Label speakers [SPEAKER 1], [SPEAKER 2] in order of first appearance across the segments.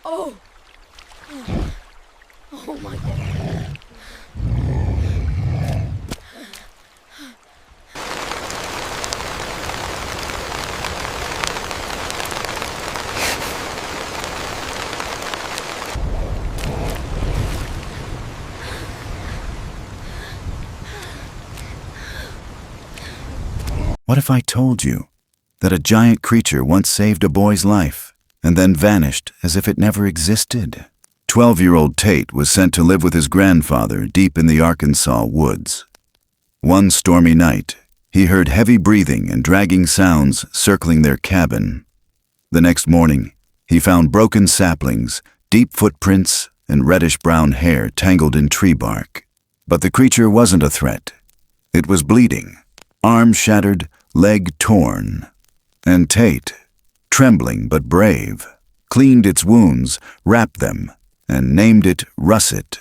[SPEAKER 1] Oh! Oh my God.
[SPEAKER 2] What if I told you that a giant creature once saved a boy's life and then vanished as if it never existed? 12-year-old Tate was sent to live with his grandfather deep in the Arkansas woods. One stormy night, he heard heavy breathing and dragging sounds circling their cabin. The next morning, he found broken saplings, deep footprints, and reddish-brown hair tangled in tree bark. But the creature wasn't a threat. It was bleeding, arm shattered, leg torn. And Tate, trembling but brave, cleaned its wounds, wrapped them, and named it Russet,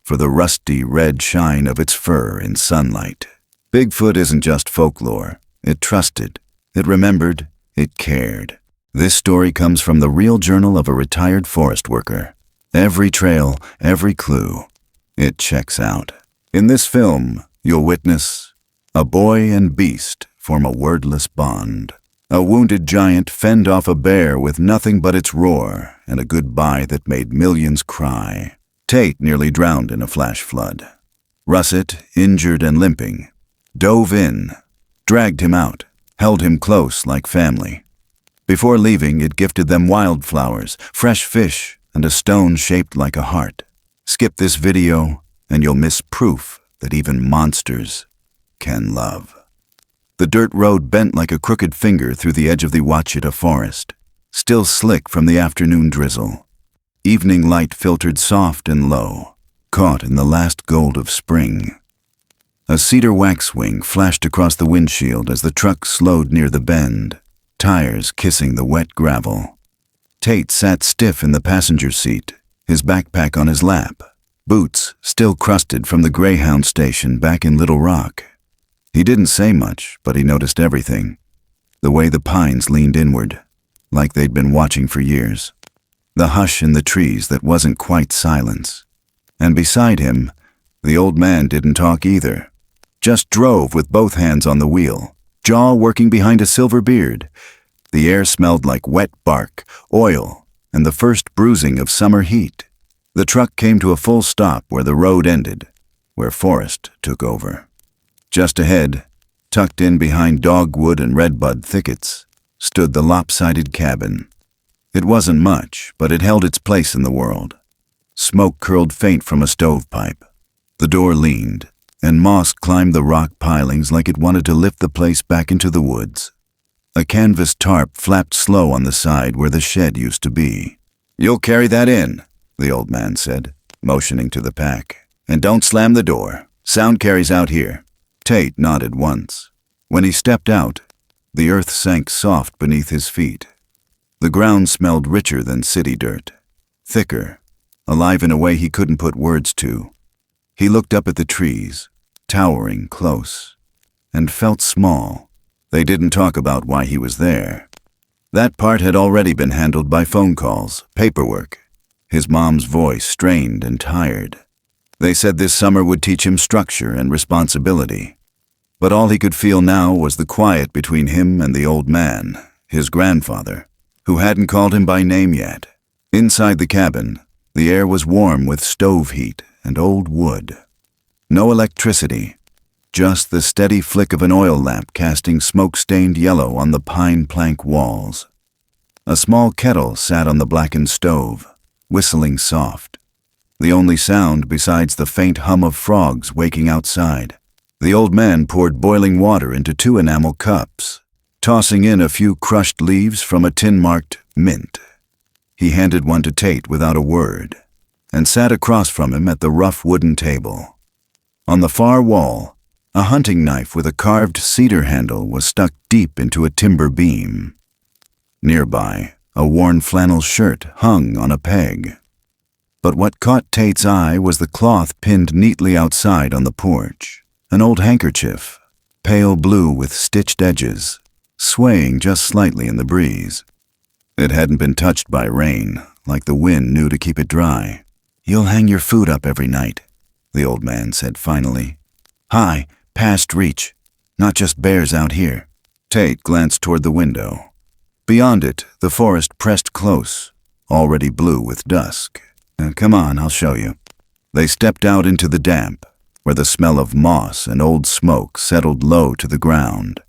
[SPEAKER 2] for the rusty red shine of its fur in sunlight. Bigfoot isn't just folklore. It trusted, it remembered, it cared. This story comes from the real journal of a retired forest worker. Every trail, every clue, it checks out. In this film, you'll witness a boy and beast form a wordless bond. A wounded giant fend off a bear with nothing but its roar and a goodbye that made millions cry. Tate nearly drowned in a flash flood. Russet, injured and limping, dove in, dragged him out, held him close like family. Before leaving, it gifted them wildflowers, fresh fish, and a stone shaped like a heart. Skip this video, and you'll miss proof that even monsters can love. The dirt road bent like a crooked finger through the edge of the Ouachita forest, still slick from the afternoon drizzle. Evening light filtered soft and low, caught in the last gold of spring. A cedar waxwing flashed across the windshield as the truck slowed near the bend, tires kissing the wet gravel. Tate sat stiff in the passenger seat, his backpack on his lap, boots still crusted from the Greyhound station back in Little Rock. He didn't say much, but he noticed everything. The way the pines leaned inward, like they'd been watching for years. The hush in the trees that wasn't quite silence. And beside him, the old man didn't talk either. Just drove with both hands on the wheel, jaw working behind a silver beard. The air smelled like wet bark, oil, and the first bruising of summer heat. The truck came to a full stop where the road ended, where forest took over. Just ahead, tucked in behind dogwood and redbud thickets, stood the lopsided cabin. It wasn't much, but it held its place in the world. Smoke curled faint from a stovepipe. The door leaned, and moss climbed the rock pilings like it wanted to lift the place back into the woods. A canvas tarp flapped slow on the side where the shed used to be. "You'll carry that in," the old man said, motioning to the pack. "And don't slam the door. Sound carries out here." Tate nodded once. When he stepped out, the earth sank soft beneath his feet. The ground smelled richer than city dirt, thicker, alive in a way he couldn't put words to. He looked up at the trees, towering close, and felt small. They didn't talk about why he was there. That part had already been handled by phone calls, paperwork. His mom's voice strained and tired. They said this summer would teach him structure and responsibility. But all he could feel now was the quiet between him and the old man, his grandfather, who hadn't called him by name yet. Inside the cabin, the air was warm with stove heat and old wood. No electricity, just the steady flick of an oil lamp casting smoke-stained yellow on the pine plank walls. A small kettle sat on the blackened stove, whistling soft. The only sound besides the faint hum of frogs waking outside. The old man poured boiling water into 2 enamel cups, tossing in a few crushed leaves from a tin marked mint. He handed one to Tate without a word, and sat across from him at the rough wooden table. On the far wall, a hunting knife with a carved cedar handle was stuck deep into a timber beam. Nearby, a worn flannel shirt hung on a peg. But what caught Tate's eye was the cloth pinned neatly outside on the porch. An old handkerchief, pale blue with stitched edges, swaying just slightly in the breeze. It hadn't been touched by rain, like the wind knew to keep it dry. "You'll hang your food up every night," the old man said finally. "High, past reach. Not just bears out here." Tate glanced toward the window. Beyond it, the forest pressed close, already blue with dusk. "Come on, I'll show you." They stepped out into the damp, where the smell of moss and old smoke settled low to the ground.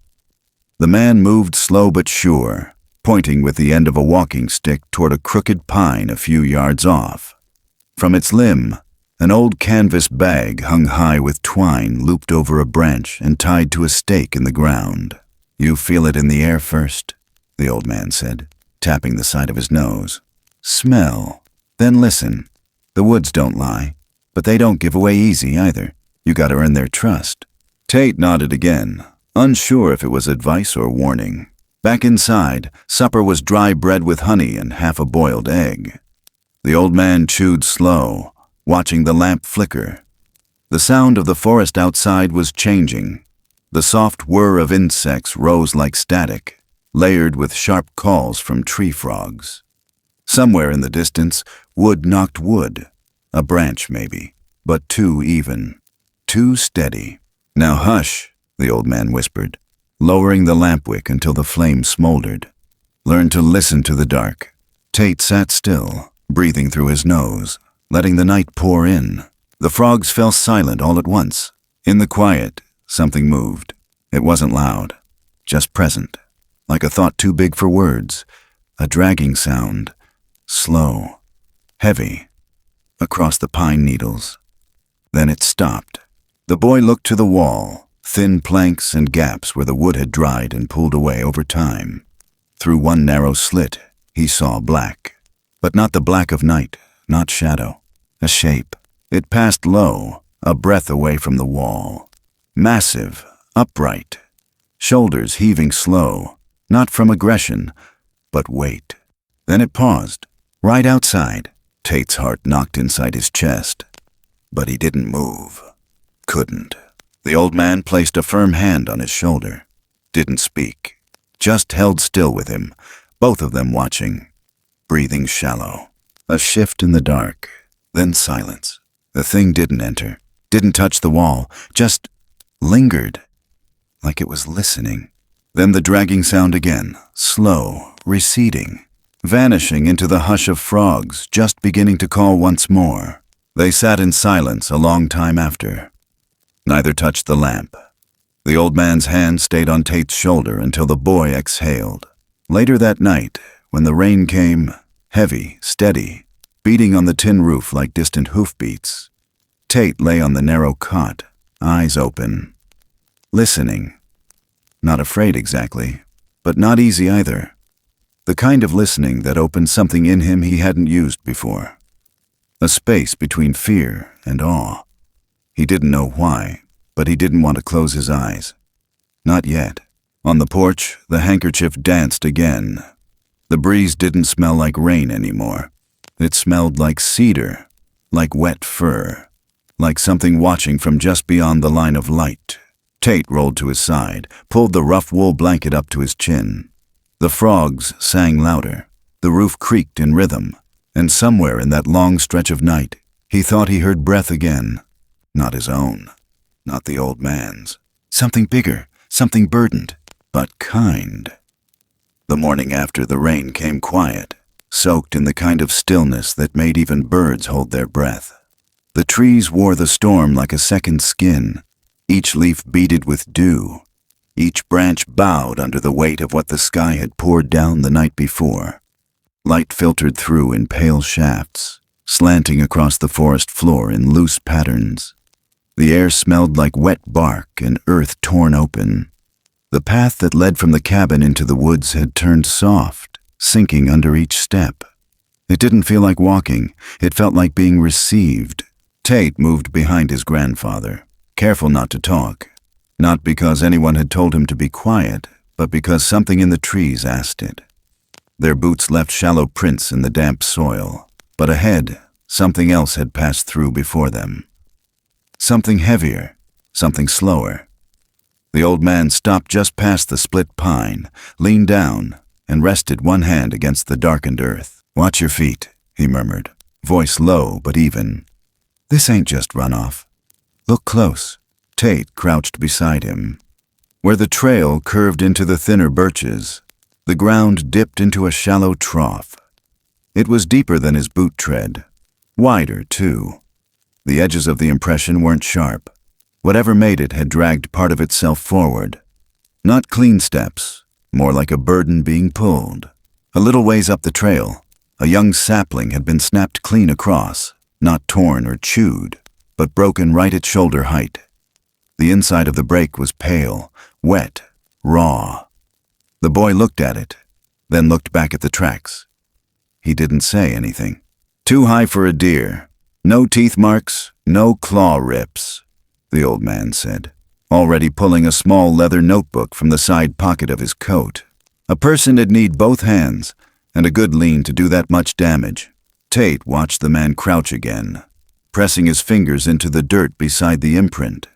[SPEAKER 2] The man moved slow but sure, pointing with the end of a walking stick toward a crooked pine a few yards off. From its limb, an old canvas bag hung high with twine looped over a branch and tied to a stake in the ground. "You feel it in the air first," the old man said, tapping the side of his nose. "Smell, then listen. The woods don't lie, but they don't give away easy either. You gotta earn their trust." Tate nodded again, unsure if it was advice or warning. Back inside, supper was dry bread with honey and half a boiled egg. The old man chewed slow, watching the lamp flicker. The sound of the forest outside was changing. The soft whir of insects rose like static, layered with sharp calls from tree frogs. Somewhere in the distance, wood knocked wood. A branch, maybe, but too even, too steady. "Now hush," the old man whispered, lowering the lamp wick until the flame smoldered. "Learn to listen to the dark." Tate sat still, breathing through his nose, letting the night pour in. The frogs fell silent all at once. In the quiet, something moved. It wasn't loud, just present, like a thought too big for words, a dragging sound, slow, heavy, across the pine needles. Then it stopped. The boy looked to the wall, thin planks and gaps where the wood had dried and pulled away over time. Through one narrow slit, he saw black. But not the black of night, not shadow. A shape. It passed low, a breath away from the wall. Massive, upright. Shoulders heaving slow, not from aggression, but weight. Then it paused, right outside. Tate's heart knocked inside his chest. But he didn't move. Couldn't. The old man placed a firm hand on his shoulder. Didn't speak. Just held still with him, both of them watching. Breathing shallow. A shift in the dark, then silence. The thing didn't enter, didn't touch the wall, just lingered, like it was listening. Then the dragging sound again, slow, receding, vanishing into the hush of frogs just beginning to call once more. They sat in silence a long time after. Neither touched the lamp. The old man's hand stayed on Tate's shoulder until the boy exhaled. Later that night, when the rain came, heavy, steady, beating on the tin roof like distant hoofbeats, Tate lay on the narrow cot, eyes open, listening. Not afraid exactly, but not easy either. The kind of listening that opened something in him he hadn't used before. A space between fear and awe. He didn't know why, but he didn't want to close his eyes. Not yet. On the porch, the handkerchief danced again. The breeze didn't smell like rain anymore. It smelled like cedar, like wet fur, like something watching from just beyond the line of light. Tate rolled to his side, pulled the rough wool blanket up to his chin. The frogs sang louder. The roof creaked in rhythm, and somewhere in that long stretch of night, he thought he heard breath again. Not his own, not the old man's. Something bigger, something burdened, but kind. The morning after, the rain came quiet, soaked in the kind of stillness that made even birds hold their breath. The trees wore the storm like a second skin, each leaf beaded with dew, each branch bowed under the weight of what the sky had poured down the night before. Light filtered through in pale shafts, slanting across the forest floor in loose patterns. The air smelled like wet bark and earth torn open. The path that led from the cabin into the woods had turned soft, sinking under each step. It didn't feel like walking, it felt like being received. Tate moved behind his grandfather, careful not to talk. Not because anyone had told him to be quiet, but because something in the trees asked it. Their boots left shallow prints in the damp soil, but ahead, something else had passed through before them. Something heavier, something slower. The old man stopped just past the split pine, leaned down, and rested one hand against the darkened earth. "Watch your feet," he murmured, voice low but even. "This ain't just runoff. Look close." Tate crouched beside him. Where the trail curved into the thinner birches, the ground dipped into a shallow trough. It was deeper than his boot tread, wider too. The edges of the impression weren't sharp. Whatever made it had dragged part of itself forward. Not clean steps, more like a burden being pulled. A little ways up the trail, a young sapling had been snapped clean across, not torn or chewed, but broken right at shoulder height. The inside of the break was pale, wet, raw. The boy looked at it, then looked back at the tracks. He didn't say anything. "Too high for a deer. No teeth marks, no claw rips," the old man said, already pulling a small leather notebook from the side pocket of his coat. "A person'd need both hands and a good lean to do that much damage." Tate watched the man crouch again, pressing his fingers into the dirt beside the imprint.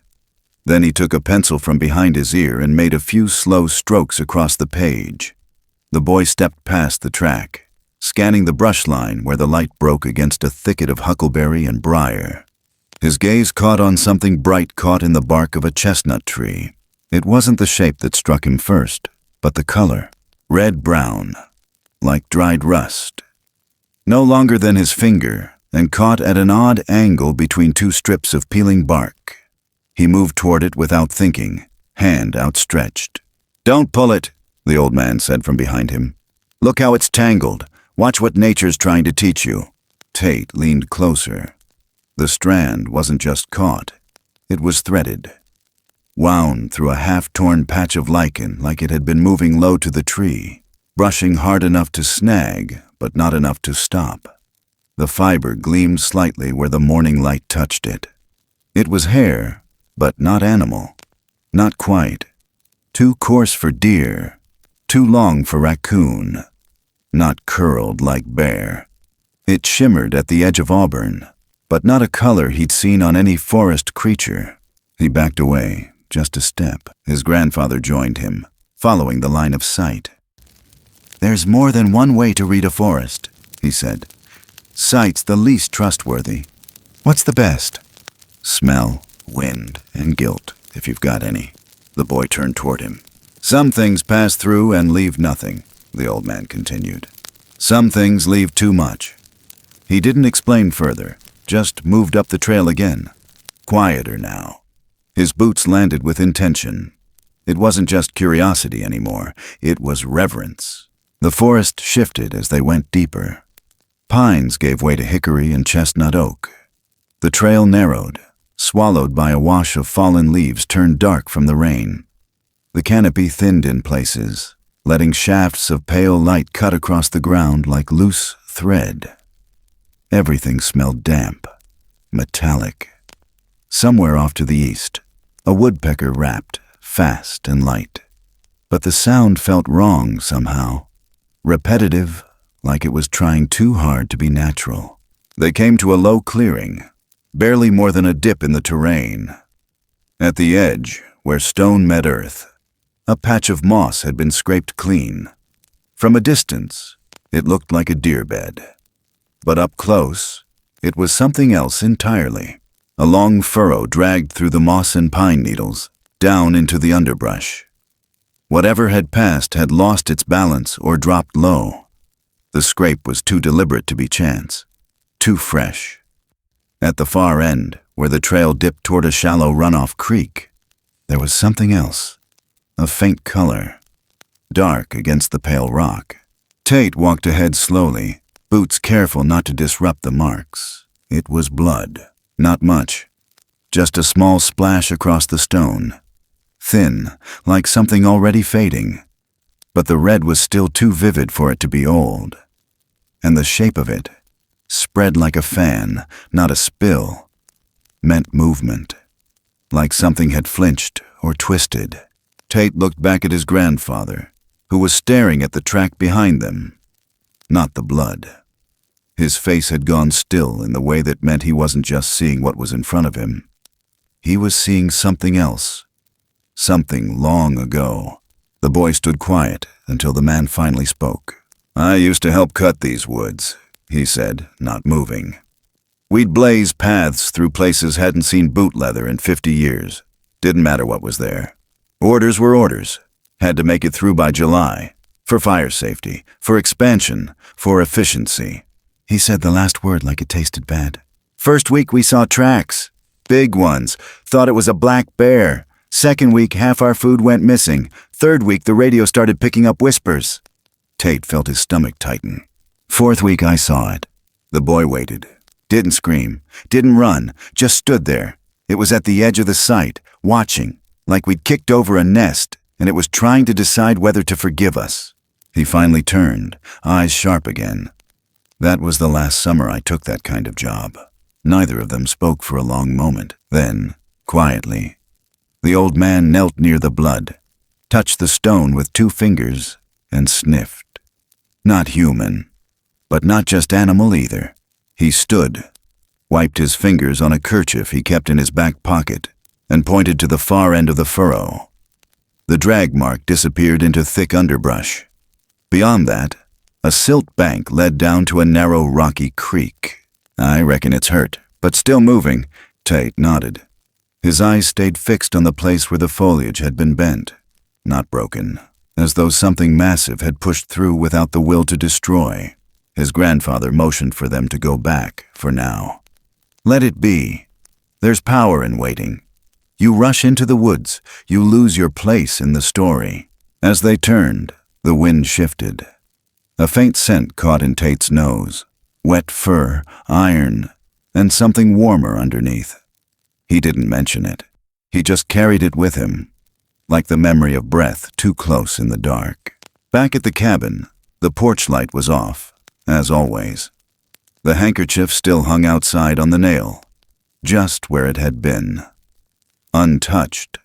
[SPEAKER 2] Then he took a pencil from behind his ear and made a few slow strokes across the page. The boy stepped past the track, scanning the brush line where the light broke against a thicket of huckleberry and briar. His gaze caught on something bright caught in the bark of a chestnut tree. It wasn't the shape that struck him first, but the color, red-brown, like dried rust. No longer than his finger, and caught at an odd angle between two strips of peeling bark. He moved toward it without thinking, hand outstretched. "Don't pull it," the old man said from behind him. "Look how it's tangled. Watch what nature's trying to teach you." Tate leaned closer. The strand wasn't just caught. It was threaded, wound through a half-torn patch of lichen like it had been moving low to the tree, brushing hard enough to snag, but not enough to stop. The fiber gleamed slightly where the morning light touched it. It was hair, but not animal. Not quite. Too coarse for deer, too long for raccoon. Not curled like bear. It shimmered at the edge of auburn, but not a color he'd seen on any forest creature. He backed away, just a step. His grandfather joined him, following the line of sight. "There's more than one way to read a forest," he said. "Sight's the least trustworthy. What's the best?" "Smell, wind, and guilt, if you've got any." The boy turned toward him. "Some things pass through and leave nothing," the old man continued. "Some things leave too much." He didn't explain further, just moved up the trail again. Quieter now. His boots landed with intention. It wasn't just curiosity anymore, it was reverence. The forest shifted as they went deeper. Pines gave way to hickory and chestnut oak. The trail narrowed, swallowed by a wash of fallen leaves turned dark from the rain. The canopy thinned in places, letting shafts of pale light cut across the ground like loose thread. Everything smelled damp, metallic. Somewhere off to the east, a woodpecker rapped, fast and light. But the sound felt wrong somehow, repetitive, like it was trying too hard to be natural. They came to a low clearing, barely more than a dip in the terrain. At the edge, where stone met earth, a patch of moss had been scraped clean. From a distance, it looked like a deer bed. But up close, it was something else entirely. A long furrow dragged through the moss and pine needles, down into the underbrush. Whatever had passed had lost its balance or dropped low. The scrape was too deliberate to be chance, too fresh. At the far end, where the trail dipped toward a shallow runoff creek, there was something else, a faint color, dark against the pale rock. Tate walked ahead slowly, boots careful not to disrupt the marks. It was blood, not much, just a small splash across the stone, thin, like something already fading. But the red was still too vivid for it to be old. And the shape of it, spread like a fan, not a spill, meant movement, like something had flinched or twisted. Tate looked back at his grandfather, who was staring at the track behind them, not the blood. His face had gone still in the way that meant he wasn't just seeing what was in front of him. He was seeing something else, something long ago. The boy stood quiet until the man finally spoke. "I used to help cut these woods," he said, not moving. We'd blaze paths through places hadn't seen boot leather in 50 years. Didn't matter what was there. Orders were orders. Had to make it through by July. For fire safety, for expansion, for efficiency. He said the last word like it tasted bad. First week we saw tracks. Big ones. Thought it was a black bear. Second week half our food went missing. Third week the radio started picking up whispers. Tate felt his stomach tighten. Fourth week I saw it. The boy waited. Didn't scream. Didn't run. Just stood there. It was at the edge of the site, watching, like we'd kicked over a nest, and it was trying to decide whether to forgive us. He finally turned, eyes sharp again. That was the last summer I took that kind of job. Neither of them spoke for a long moment. Then, quietly, the old man knelt near the blood, touched the stone with 2 fingers, and sniffed. Not human, but not just animal either. He stood, wiped his fingers on a kerchief he kept in his back pocket, and pointed to the far end of the furrow. The drag mark disappeared into thick underbrush. Beyond that, a silt bank led down to a narrow rocky creek. I reckon it's hurt, but still moving. Tate nodded. His eyes stayed fixed on the place where the foliage had been bent, not broken, as though something massive had pushed through without the will to destroy. His grandfather motioned for them to go back, for now. Let it be. There's power in waiting. You rush into the woods, you lose your place in the story. As they turned, the wind shifted. A faint scent caught in Tate's nose. Wet fur, iron, and something warmer underneath. He didn't mention it. He just carried it with him, like the memory of breath too close in the dark. Back at the cabin, the porch light was off, as always. The handkerchief still hung outside on the nail, just where it had been. Untouched,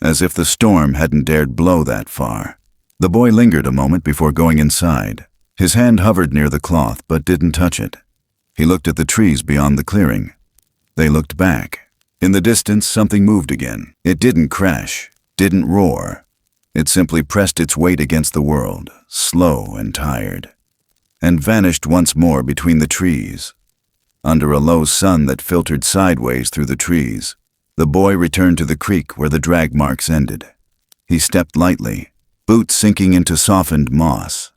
[SPEAKER 2] as if the storm hadn't dared blow that far. The boy lingered a moment before going inside. His hand hovered near the cloth but didn't touch it. He looked at the trees beyond the clearing. They looked back. In the distance, something moved again. It didn't crash, didn't roar. It simply pressed its weight against the world, slow and tired, and vanished once more between the trees. Under a low sun that filtered sideways through the trees, the boy returned to the creek where the drag marks ended. He stepped lightly, boots sinking into softened moss.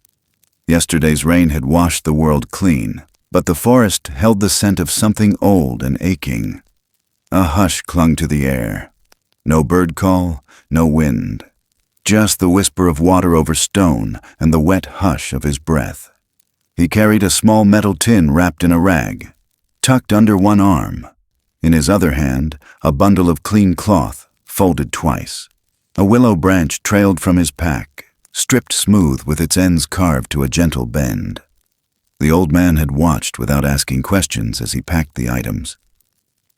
[SPEAKER 2] Yesterday's rain had washed the world clean, but the forest held the scent of something old and aching. A hush clung to the air. No bird call, no wind. Just the whisper of water over stone and the wet hush of his breath. He carried a small metal tin wrapped in a rag, tucked under one arm. In his other hand, a bundle of clean cloth, folded twice. A willow branch trailed from his pack, stripped smooth with its ends carved to a gentle bend. The old man had watched without asking questions as he packed the items.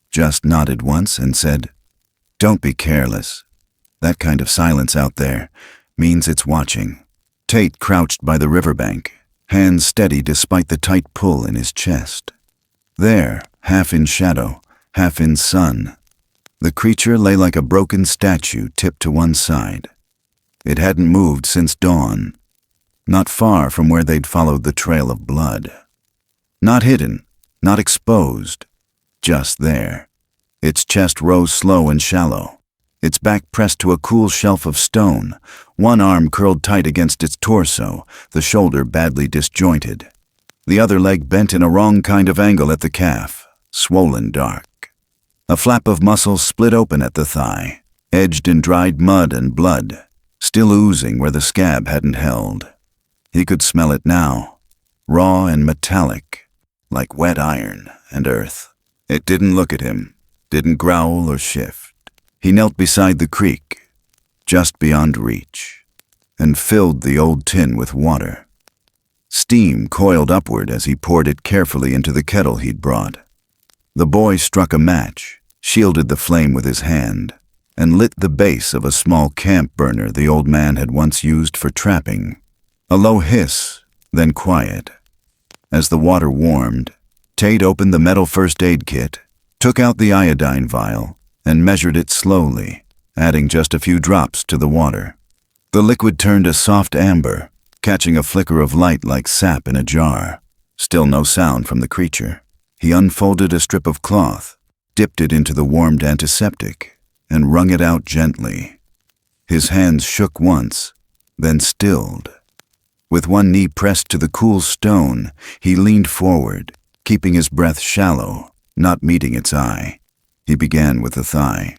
[SPEAKER 2] Just nodded once and said, "Don't be careless. That kind of silence out there means it's watching." Tate crouched by the riverbank, hands steady despite the tight pull in his chest. There, half in shadow, half in sun, the creature lay like a broken statue tipped to one side. It hadn't moved since dawn, not far from where they'd followed the trail of blood. Not hidden, not exposed, just there. Its chest rose slow and shallow, its back pressed to a cool shelf of stone, one arm curled tight against its torso, the shoulder badly disjointed. The other leg bent in a wrong kind of angle at the calf, swollen dark. A flap of muscle split open at the thigh, edged in dried mud and blood, still oozing where the scab hadn't held. He could smell it now, raw and metallic, like wet iron and earth. It didn't look at him, didn't growl or shift. He knelt beside the creek, just beyond reach, and filled the old tin with water. Steam coiled upward as he poured it carefully into the kettle he'd brought. The boy struck a match, shielded the flame with his hand, and lit the base of a small camp burner the old man had once used for trapping. A low hiss, then quiet. As the water warmed, Tate opened the metal first aid kit, took out the iodine vial, and measured it slowly, adding just a few drops to the water. The liquid turned a soft amber, catching a flicker of light like sap in a jar. Still no sound from the creature. He unfolded a strip of cloth, dipped it into the warmed antiseptic, and wrung it out gently. His hands shook once, then stilled. With one knee pressed to the cool stone, he leaned forward, keeping his breath shallow, not meeting its eye. He began with the thigh.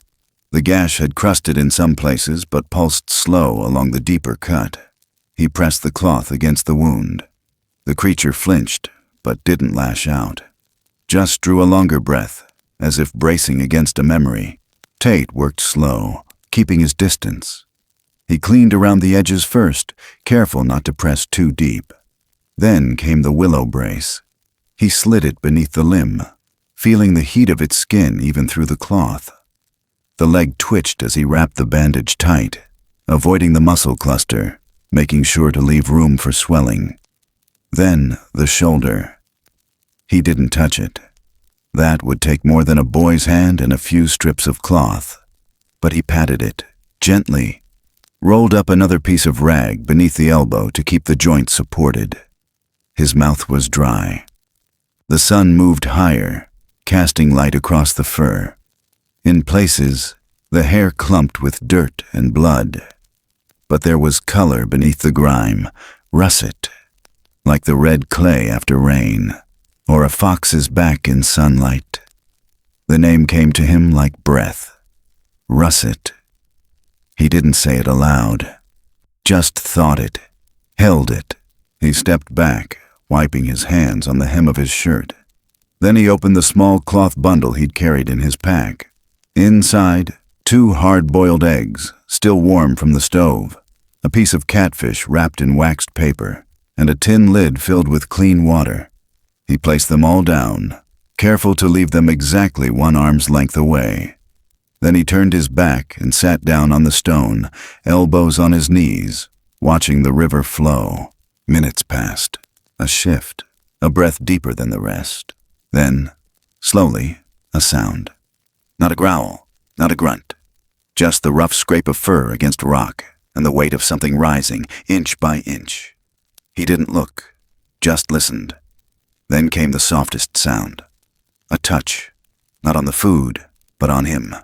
[SPEAKER 2] The gash had crusted in some places, but pulsed slow along the deeper cut. He pressed the cloth against the wound. The creature flinched, but didn't lash out. Just drew a longer breath, as if bracing against a memory. Tate worked slow, keeping his distance. He cleaned around the edges first, careful not to press too deep. Then came the willow brace. He slid it beneath the limb, feeling the heat of its skin even through the cloth. The leg twitched as he wrapped the bandage tight, avoiding the muscle cluster, making sure to leave room for swelling. Then the shoulder. He didn't touch it. That would take more than a boy's hand and a few strips of cloth. But he patted it, gently, rolled up another piece of rag beneath the elbow to keep the joint supported. His mouth was dry. The sun moved higher, casting light across the fur. In places, the hair clumped with dirt and blood. But there was color beneath the grime, russet, like the red clay after rain, or a fox's back in sunlight. The name came to him like breath. Russet. He didn't say it aloud, just thought it, held it. He stepped back, wiping his hands on the hem of his shirt. Then he opened the small cloth bundle he'd carried in his pack. Inside, 2 hard-boiled eggs, still warm from the stove, a piece of catfish wrapped in waxed paper, and a tin lid filled with clean water. He placed them all down, careful to leave them exactly 1 arm's length away. Then he turned his back and sat down on the stone, elbows on his knees, watching the river flow. Minutes passed. A shift, a breath deeper than the rest. Then, slowly, a sound. Not a growl, not a grunt. Just the rough scrape of fur against rock and the weight of something rising, inch by inch. He didn't look, just listened. Then came the softest sound. A touch, not on the food, but on him.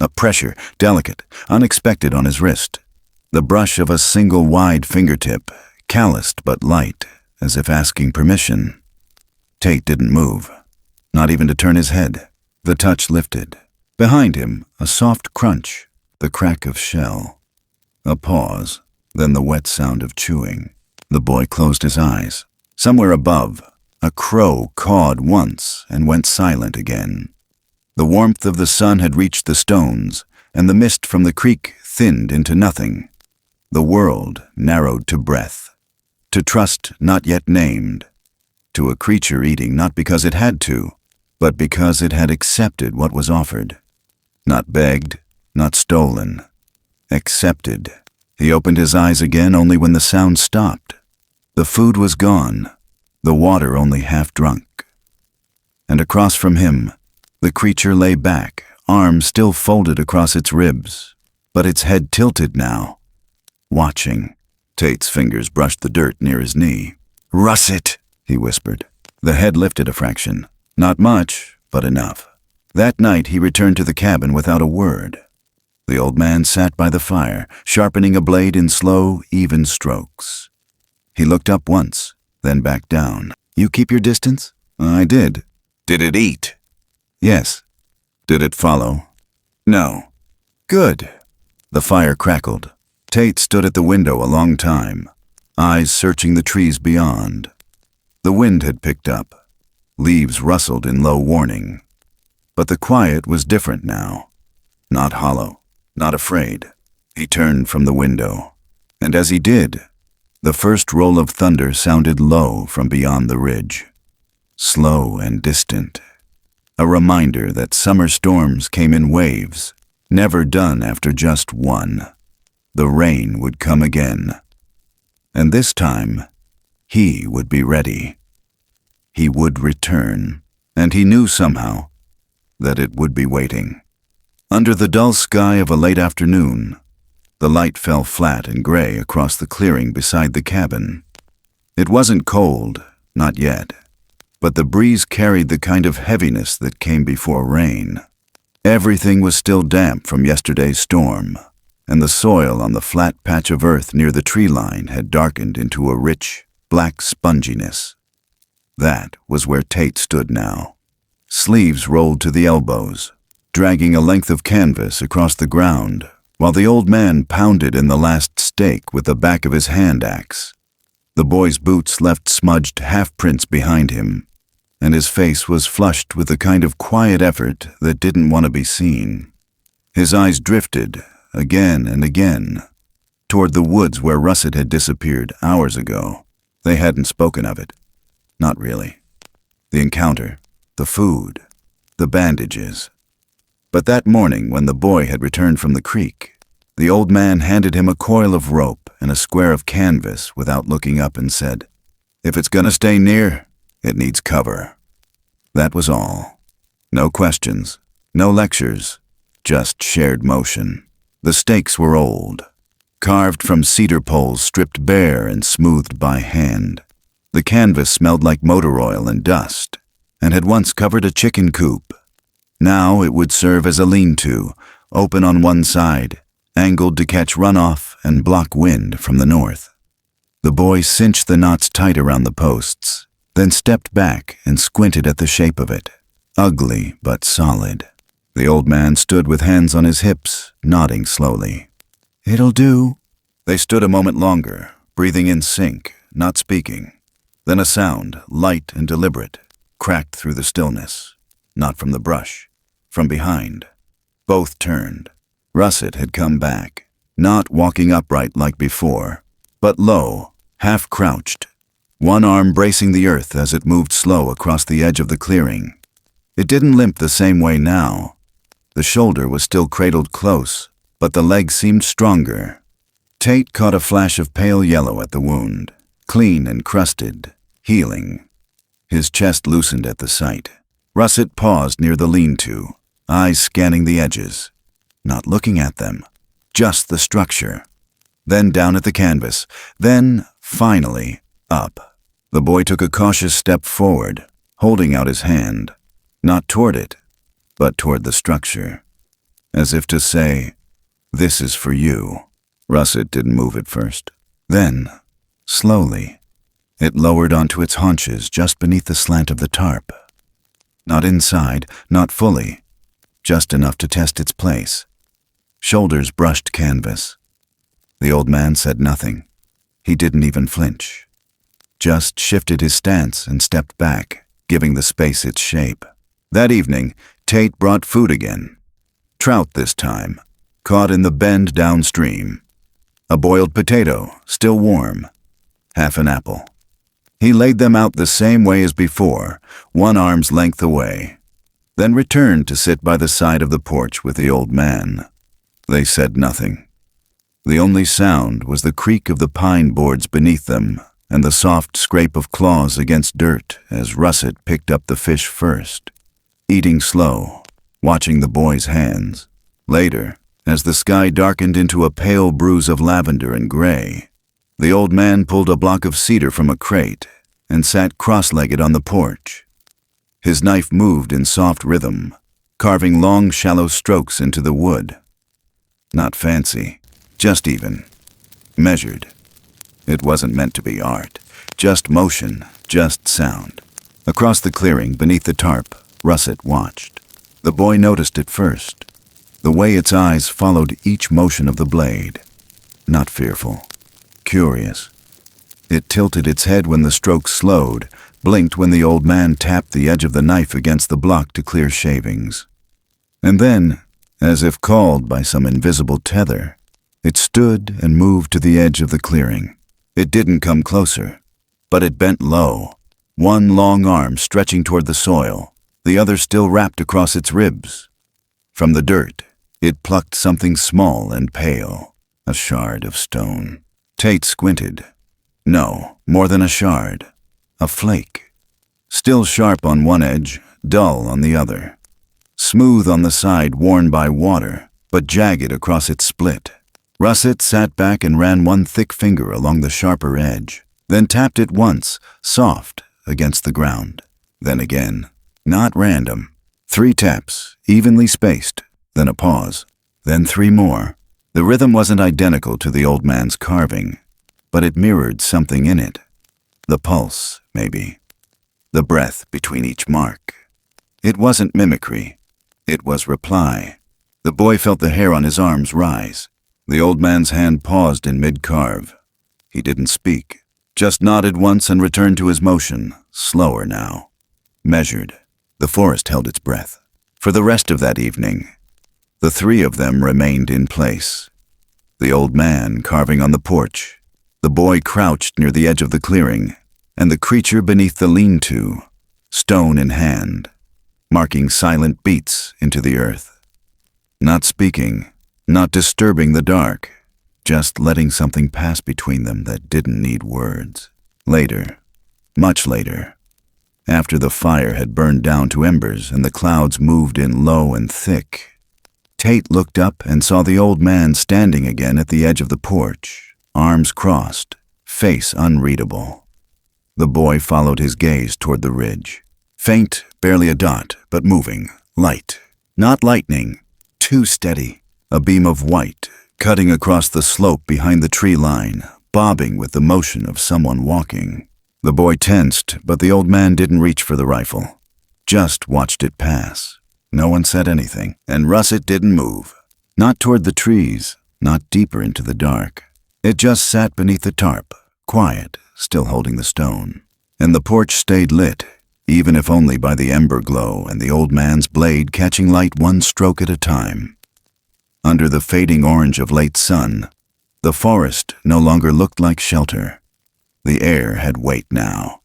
[SPEAKER 2] A pressure, delicate, unexpected on his wrist. The brush of a single wide fingertip, calloused but light, as if asking permission. Tate didn't move, not even to turn his head. The touch lifted. Behind him, a soft crunch, the crack of shell. A pause, then the wet sound of chewing. The boy closed his eyes. Somewhere above, a crow cawed once and went silent again. The warmth of the sun had reached the stones, and the mist from the creek thinned into nothing. The world narrowed to breath, to trust not yet named, to a creature eating not because it had to, but because it had accepted what was offered. Not begged, not stolen. Accepted. He opened his eyes again only when the sound stopped. The food was gone, the water only half drunk. And across from him, the creature lay back, arms still folded across its ribs, but its head tilted now, watching. Tate's fingers brushed the dirt near his knee. "Russet," he whispered. The head lifted a fraction. Not much, but enough. That night he returned to the cabin without a word. The old man sat by the fire, sharpening a blade in slow, even strokes. He looked up once, then back down. "You keep your distance?" "I did." "Did it eat?" "Yes." "Did it follow?" "No." "Good." The fire crackled. Tate stood at the window a long time, eyes searching the trees beyond. The wind had picked up. Leaves rustled in low warning. But the quiet was different now. Not hollow, not afraid. He turned from the window, and as he did, the first roll of thunder sounded low from beyond the ridge. Slow and distant. A reminder that summer storms came in waves, never done after just one. The rain would come again. And this time, he would be ready. He would return, and he knew somehow that it would be waiting. Under the dull sky of a late afternoon, the light fell flat and gray across the clearing beside the cabin. It wasn't cold, not yet, but the breeze carried the kind of heaviness that came before rain. Everything was still damp from yesterday's storm, and the soil on the flat patch of earth near the tree line had darkened into a rich, black sponginess. That was where Tate stood now, sleeves rolled to the elbows, dragging a length of canvas across the ground, while the old man pounded in the last stake with the back of his hand axe. The boy's boots left smudged half-prints behind him, and his face was flushed with the kind of quiet effort that didn't want to be seen. His eyes drifted, again and again, toward the woods where Russet had disappeared hours ago. They hadn't spoken of it. Not really. The encounter, the food, the bandages. But that morning, when the boy had returned from the creek, the old man handed him a coil of rope and a square of canvas without looking up and said, "If it's gonna stay near, it needs cover." That was all. No questions, no lectures, just shared motion. The stakes were old, carved from cedar poles stripped bare and smoothed by hand. The canvas smelled like motor oil and dust, and had once covered a chicken coop. Now it would serve as a lean-to, open on one side, angled to catch runoff and block wind from the north. The boy cinched the knots tight around the posts, then stepped back and squinted at the shape of it, ugly but solid. The old man stood with hands on his hips, nodding slowly. "It'll do." They stood a moment longer, breathing in sync, not speaking. Then a sound, light and deliberate, cracked through the stillness. Not from the brush, from behind. Both turned. Russet had come back, not walking upright like before, but low, half-crouched, one arm bracing the earth as it moved slow across the edge of the clearing. It didn't limp the same way now. The shoulder was still cradled close, but the leg seemed stronger. Tate caught a flash of pale yellow at the wound, clean and crusted, healing. His chest loosened at the sight. Russet paused near the lean-to, eyes scanning the edges, not looking at them, just the structure. Then down at the canvas, then, finally, up. The boy took a cautious step forward, holding out his hand, not toward it, but toward the structure, as if to say, "This is for you." Russet didn't move at first. Then, slowly, it lowered onto its haunches just beneath the slant of the tarp. Not inside, not fully, just enough to test its place. Shoulders brushed canvas. The old man said nothing. He didn't even flinch. Just shifted his stance and stepped back, giving the space its shape. That evening, Tate brought food again. Trout this time, caught in the bend downstream. A boiled potato, still warm. Half an apple. He laid them out the same way as before, one arm's length away, then returned to sit by the side of the porch with the old man. They said nothing. The only sound was the creak of the pine boards beneath them and the soft scrape of claws against dirt as Russet picked up the fish first, eating slow, watching the boy's hands. Later, as the sky darkened into a pale bruise of lavender and gray, the old man pulled a block of cedar from a crate and sat cross-legged on the porch. His knife moved in soft rhythm, carving long, shallow strokes into the wood. Not fancy, just even, measured. It wasn't meant to be art, just motion, just sound. Across the clearing, beneath the tarp, Russet watched. The boy noticed it first, the way its eyes followed each motion of the blade. Not fearful, curious. It tilted its head when the stroke slowed, blinked when the old man tapped the edge of the knife against the block to clear shavings. And then, as if called by some invisible tether, it stood and moved to the edge of the clearing. It didn't come closer, but it bent low, one long arm stretching toward the soil, the other still wrapped across its ribs. From the dirt, it plucked something small and pale, a shard of stone. Tate squinted. No, more than a shard, a flake. Still sharp on one edge, dull on the other. Smooth on the side worn by water, but jagged across its split. Russet sat back and ran one thick finger along the sharper edge, then tapped it once, soft, against the ground. Then again. Not random. 3 taps, evenly spaced, then a pause, then 3 more. The rhythm wasn't identical to the old man's carving, but it mirrored something in it. The pulse, maybe. The breath between each mark. It wasn't mimicry. It was reply. The boy felt the hair on his arms rise. The old man's hand paused in mid-carve. He didn't speak, just nodded once and returned to his motion, slower now. Measured. The forest held its breath. For the rest of that evening, the 3 of them remained in place. The old man carving on the porch, the boy crouched near the edge of the clearing, and the creature beneath the lean-to, stone in hand, marking silent beats into the earth. Not speaking, not disturbing the dark, just letting something pass between them that didn't need words. Later, much later, after the fire had burned down to embers and the clouds moved in low and thick, Tate looked up and saw the old man standing again at the edge of the porch, arms crossed, face unreadable. The boy followed his gaze toward the ridge. Faint, barely a dot, but moving, light. Not lightning, too steady. A beam of white, cutting across the slope behind the tree line, bobbing with the motion of someone walking. The boy tensed, but the old man didn't reach for the rifle. Just watched it pass. No one said anything, and Russet didn't move. Not toward the trees, not deeper into the dark. It just sat beneath the tarp, quiet, still holding the stone. And the porch stayed lit, even if only by the ember glow and the old man's blade catching light one stroke at a time. Under the fading orange of late sun, the forest no longer looked like shelter. The air had weight now.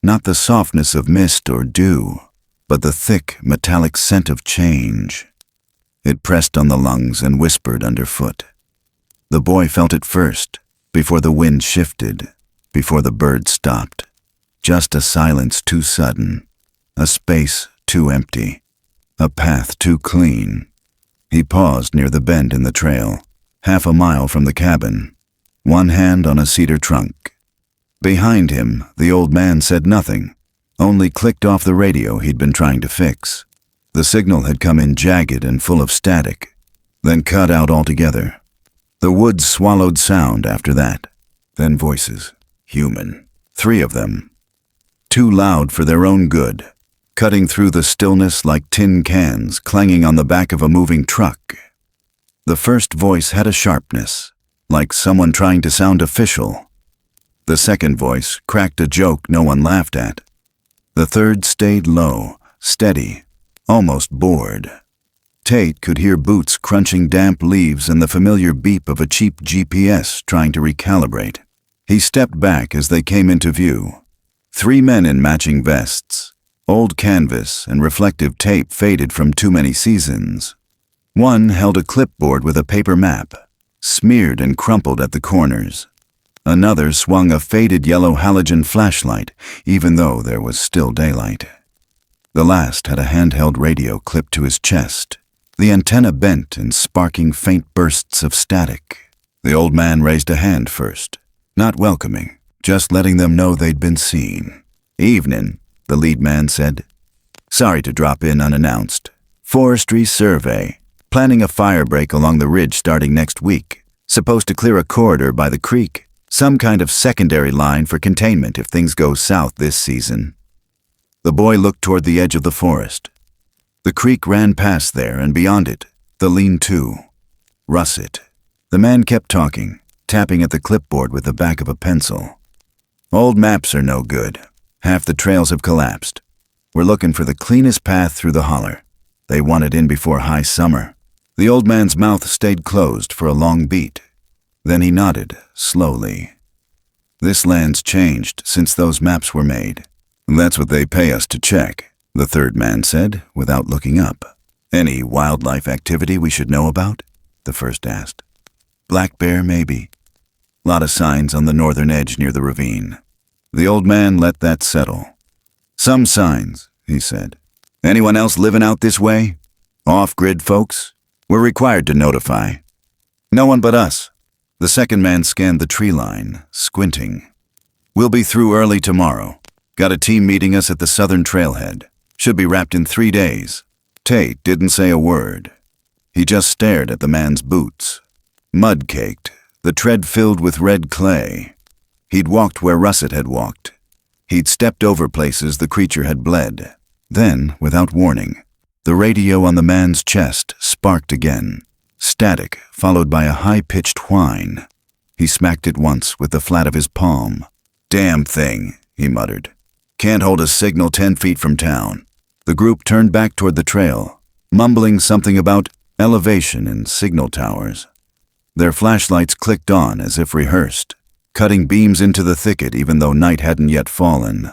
[SPEAKER 2] Not the softness of mist or dew, but the thick, metallic scent of change. It pressed on the lungs and whispered underfoot. The boy felt it first, before the wind shifted, before the birds stopped. Just a silence too sudden, a space too empty, a path too clean. He paused near the bend in the trail, half a mile from the cabin, one hand on a cedar trunk. Behind him, the old man said nothing, only clicked off the radio he'd been trying to fix. The signal had come in jagged and full of static, then cut out altogether. The woods swallowed sound after that, then voices, human, 3 of them. Too loud for their own good, cutting through the stillness like tin cans clanging on the back of a moving truck. The first voice had a sharpness, like someone trying to sound official. The second voice cracked a joke no one laughed at. The third stayed low, steady, almost bored. Tate could hear boots crunching damp leaves and the familiar beep of a cheap GPS trying to recalibrate. He stepped back as they came into view. 3 men in matching vests. Old canvas and reflective tape faded from too many seasons. One held a clipboard with a paper map, smeared and crumpled at the corners. Another swung a faded yellow halogen flashlight, even though there was still daylight. The last had a handheld radio clipped to his chest, the antenna bent and sparking faint bursts of static. The old man raised a hand first, not welcoming, just letting them know they'd been seen. "Evening," the lead man said. "Sorry to drop in unannounced. Forestry survey. Planning a fire break along the ridge starting next week. Supposed to clear a corridor by the creek. Some kind of secondary line for containment if things go south this season." The boy looked toward the edge of the forest. The creek ran past there and beyond it, the lean-to. Russet. The man kept talking, tapping at the clipboard with the back of a pencil. "Old maps are no good. Half the trails have collapsed. We're looking for the cleanest path through the holler. They want it in before high summer." The old man's mouth stayed closed for a long beat. Then he nodded, slowly. "This land's changed since those maps were made. That's what they pay us to check," the third man said, without looking up. "Any wildlife activity we should know about?" the first asked. "Black bear, maybe. Lot of signs on the northern edge near the ravine." The old man let that settle. "Some signs," he said. "Anyone else living out this way? Off-grid folks? We're required to notify." "No one but us." The second man scanned the tree line, squinting. "We'll be through early tomorrow. Got a team meeting us at the southern trailhead. Should be wrapped in 3 days. Tate didn't say a word. He just stared at the man's boots. Mud-caked, the tread filled with red clay. He'd walked where Russet had walked. He'd stepped over places the creature had bled. Then, without warning, the radio on the man's chest sparked again. Static, followed by a high-pitched whine. He smacked it once with the flat of his palm. "Damn thing," he muttered. "Can't hold a signal 10 feet from town." The group turned back toward the trail, mumbling something about elevation and signal towers. Their flashlights clicked on as if rehearsed, cutting beams into the thicket even though night hadn't yet fallen.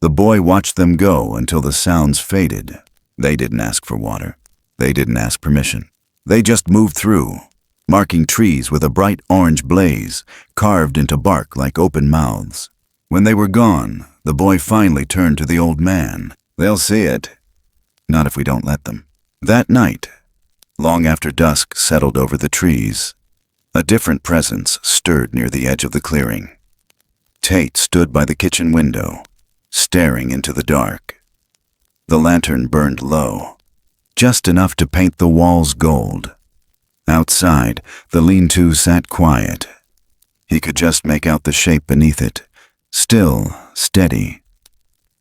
[SPEAKER 2] The boy watched them go until the sounds faded. They didn't ask for water. They didn't ask permission. They just moved through, marking trees with a bright orange blaze carved into bark like open mouths. When they were gone, the boy finally turned to the old man. "They'll see it. Not if we don't let them." That night, long after dusk settled over the trees, a different presence stirred near the edge of the clearing. Tate stood by the kitchen window, staring into the dark. The lantern burned low, just enough to paint the walls gold. Outside, the lean-to sat quiet. He could just make out the shape beneath it, still, steady.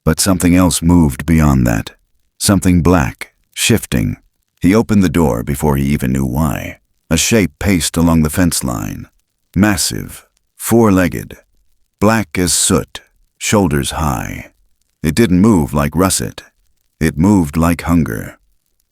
[SPEAKER 2] But something else moved beyond that. Something black, shifting. He opened the door before he even knew why. A shape paced along the fence line. Massive, four-legged, black as soot, shoulders high. It didn't move like Russet. It moved like hunger.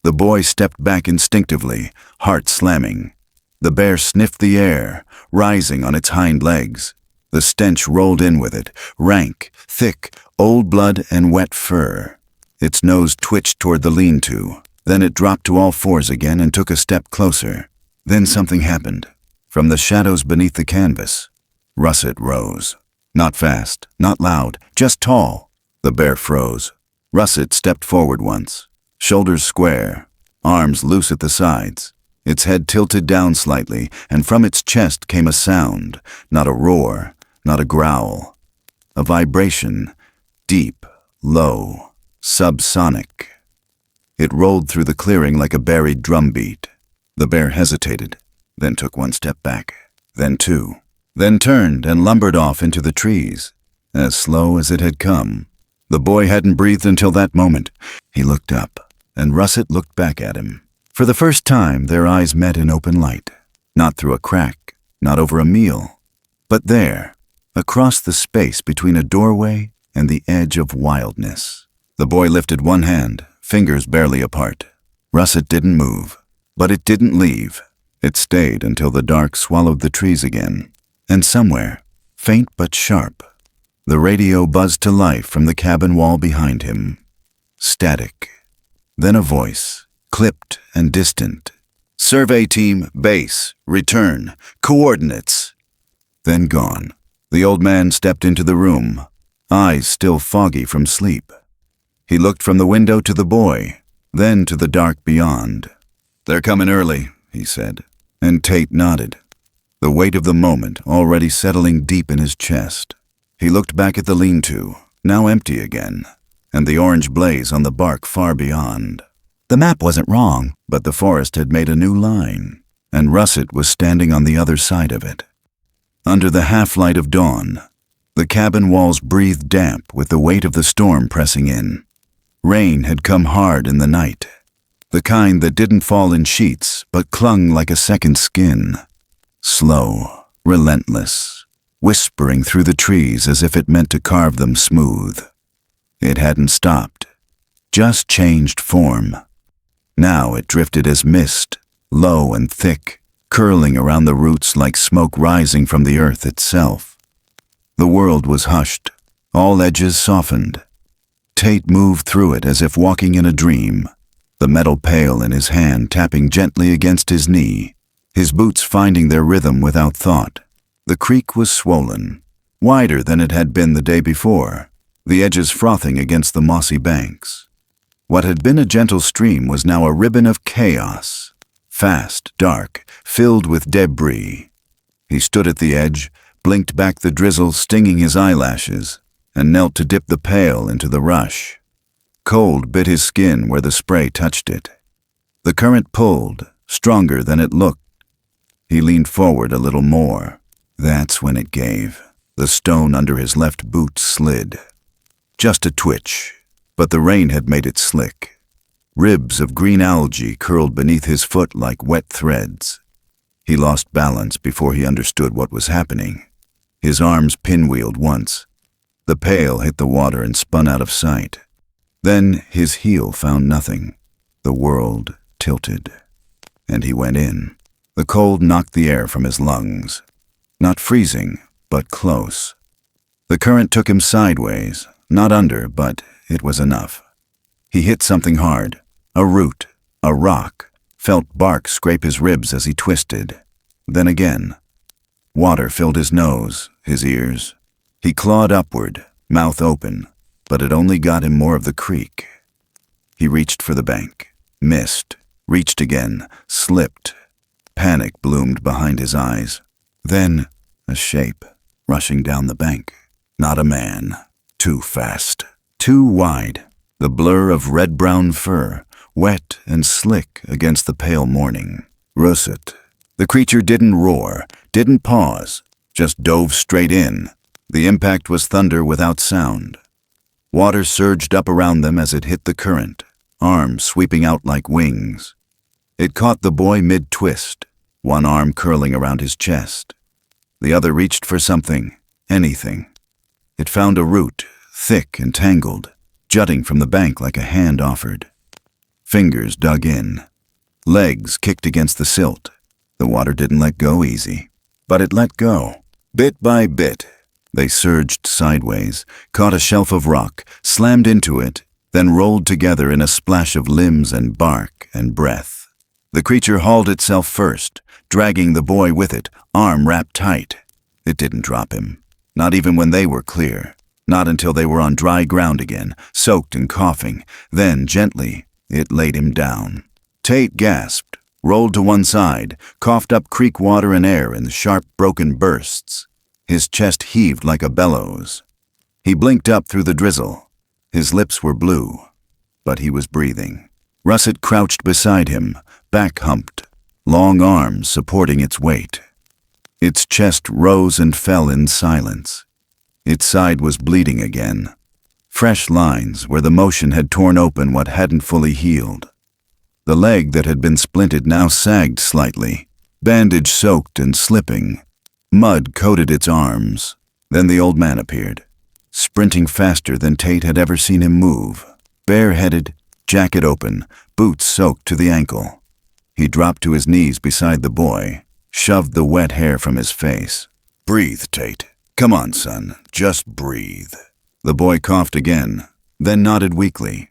[SPEAKER 2] The boy stepped back instinctively, heart slamming. The bear sniffed the air, rising on its hind legs. The stench rolled in with it, rank, thick, old blood and wet fur. Its nose twitched toward the lean-to. Then it dropped to all fours again and took a step closer. Then something happened. From the shadows beneath the canvas, Russet rose. Not fast, not loud, just tall. The bear froze. Russet stepped forward once, shoulders square, arms loose at the sides. Its head tilted down slightly, and from its chest came a sound, not a roar, not a growl. A vibration, deep, low, subsonic. It rolled through the clearing like a buried drumbeat. The bear hesitated, then took one step back, then two, then turned and lumbered off into the trees, as slow as it had come. The boy hadn't breathed until that moment. He looked up, and Russet looked back at him. For the first time, their eyes met in open light, not through a crack, not over a meal, but there, across the space between a doorway and the edge of wildness. The boy lifted one hand, fingers barely apart. Russet didn't move, but it didn't leave. It stayed until the dark swallowed the trees again. And somewhere, faint but sharp, the radio buzzed to life from the cabin wall behind him. Static. Then a voice, clipped and distant. "Survey team, base, return, coordinates." Then gone. The old man stepped into the room, eyes still foggy from sleep. He looked from the window to the boy, then to the dark beyond. "They're coming early," he said, and Tate nodded, the weight of the moment already settling deep in his chest. He looked back at the lean-to, now empty again, and the orange blaze on the bark far beyond. The map wasn't wrong, but the forest had made a new line, and Russet was standing on the other side of it. Under the half-light of dawn, the cabin walls breathed damp with the weight of the storm pressing in. Rain had come hard in the night, the kind that didn't fall in sheets but clung like a second skin. Slow, relentless, whispering through the trees as if it meant to carve them smooth. It hadn't stopped, just changed form. Now it drifted as mist, low and thick, curling around the roots like smoke rising from the earth itself. The world was hushed, all edges softened. Tate moved through it as if walking in a dream, the metal pail in his hand tapping gently against his knee, his boots finding their rhythm without thought. The creek was swollen, wider than it had been the day before, the edges frothing against the mossy banks. What had been a gentle stream was now a ribbon of chaos, fast, dark, filled with debris. He stood at the edge, blinked back the drizzle stinging his eyelashes, and knelt to dip the pail into the rush. Cold bit his skin where the spray touched it. The current pulled, stronger than it looked. He leaned forward a little more. That's when it gave. The stone under his left boot slid. Just a twitch, but the rain had made it slick. Ribs of green algae curled beneath his foot like wet threads. He lost balance before he understood what was happening. His arms pinwheeled once. The pail hit the water and spun out of sight. Then his heel found nothing. The world tilted, and he went in. The cold knocked the air from his lungs. Not freezing, but close. The current took him sideways, not under, but it was enough. He hit something hard, a root, a rock, felt bark scrape his ribs as he twisted. Then again. Water filled his nose, his ears. He clawed upward, mouth open, but it only got him more of the creek. He reached for the bank, missed, reached again, slipped. Panic bloomed behind his eyes. Then, a shape, rushing down the bank. Not a man. Too fast. Too wide. The blur of red-brown fur, wet and slick against the pale morning. Russet. The creature didn't roar, didn't pause, just dove straight in. The impact was thunder without sound. Water surged up around them as it hit the current, arms sweeping out like wings. It caught the boy mid-twist, one arm curling around his chest. The other reached for something, anything. It found a root, thick and tangled, jutting from the bank like a hand offered. Fingers dug in. Legs kicked against the silt. The water didn't let go easy, but it let go. Bit by bit, they surged sideways, caught a shelf of rock, slammed into it, then rolled together in a splash of limbs and bark and breath. The creature hauled itself first, dragging the boy with it, arm wrapped tight. It didn't drop him, not even when they were clear, not until they were on dry ground again, soaked and coughing. Then, gently, it laid him down. Tate gasped, rolled to one side, coughed up creek water and air in sharp, broken bursts. His chest heaved like a bellows. He blinked up through the drizzle. His lips were blue, but he was breathing. Russet crouched beside him, back humped, long arms supporting its weight. Its chest rose and fell in silence. Its side was bleeding again. Fresh lines where the motion had torn open what hadn't fully healed. The leg that had been splinted now sagged slightly, bandage soaked and slipping. Mud coated its arms. Then the old man appeared, sprinting faster than Tate had ever seen him move. Bareheaded, jacket open, boots soaked to the ankle. He dropped to his knees beside the boy, shoved the wet hair from his face. "Breathe, Tate. Come on, son. Just breathe." The boy coughed again, then nodded weakly.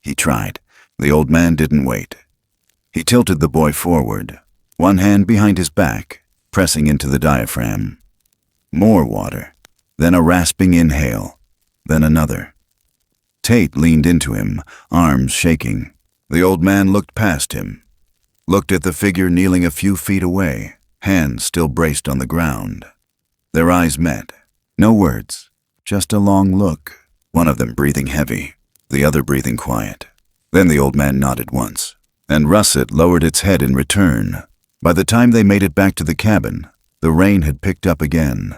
[SPEAKER 2] He tried. The old man didn't wait. He tilted the boy forward, one hand behind his back, pressing into the diaphragm. More water, then a rasping inhale, then another. Tate leaned into him, arms shaking. The old man looked past him, looked at the figure kneeling a few feet away, hands still braced on the ground. Their eyes met. No words, just a long look, one of them breathing heavy, the other breathing quiet. Then the old man nodded once, and Russet lowered its head in return. By the time they made it back to the cabin, the rain had picked up again.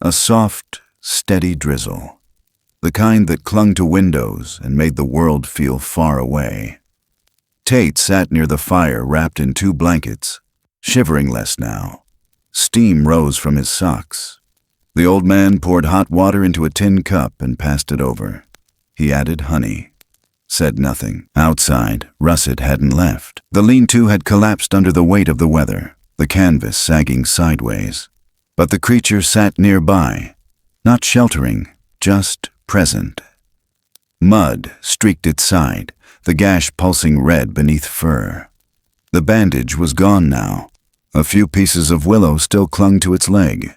[SPEAKER 2] A soft, steady drizzle, the kind that clung to windows and made the world feel far away. Tate sat near the fire wrapped in 2 blankets, shivering less now. Steam rose from his socks. The old man poured hot water into a tin cup and passed it over. He added honey. Said nothing. Outside, Russet hadn't left. The lean-to had collapsed under the weight of the weather, the canvas sagging sideways. But the creature sat nearby, not sheltering, just present. Mud streaked its side, the gash pulsing red beneath fur. The bandage was gone now. A few pieces of willow still clung to its leg.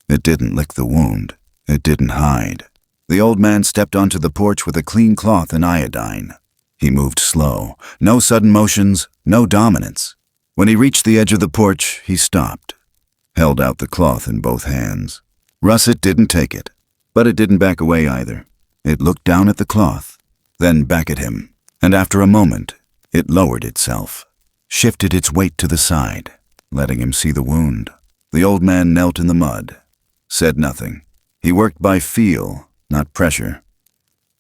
[SPEAKER 2] It didn't lick the wound. It didn't hide. The old man stepped onto the porch with a clean cloth and iodine. He moved slow. No sudden motions, no dominance. When he reached the edge of the porch, he stopped, held out the cloth in both hands. Russet didn't take it. But it didn't back away either. It looked down at the cloth, then back at him, and after a moment, it lowered itself, shifted its weight to the side, letting him see the wound. The old man knelt in the mud, said nothing. He worked by feel, not pressure.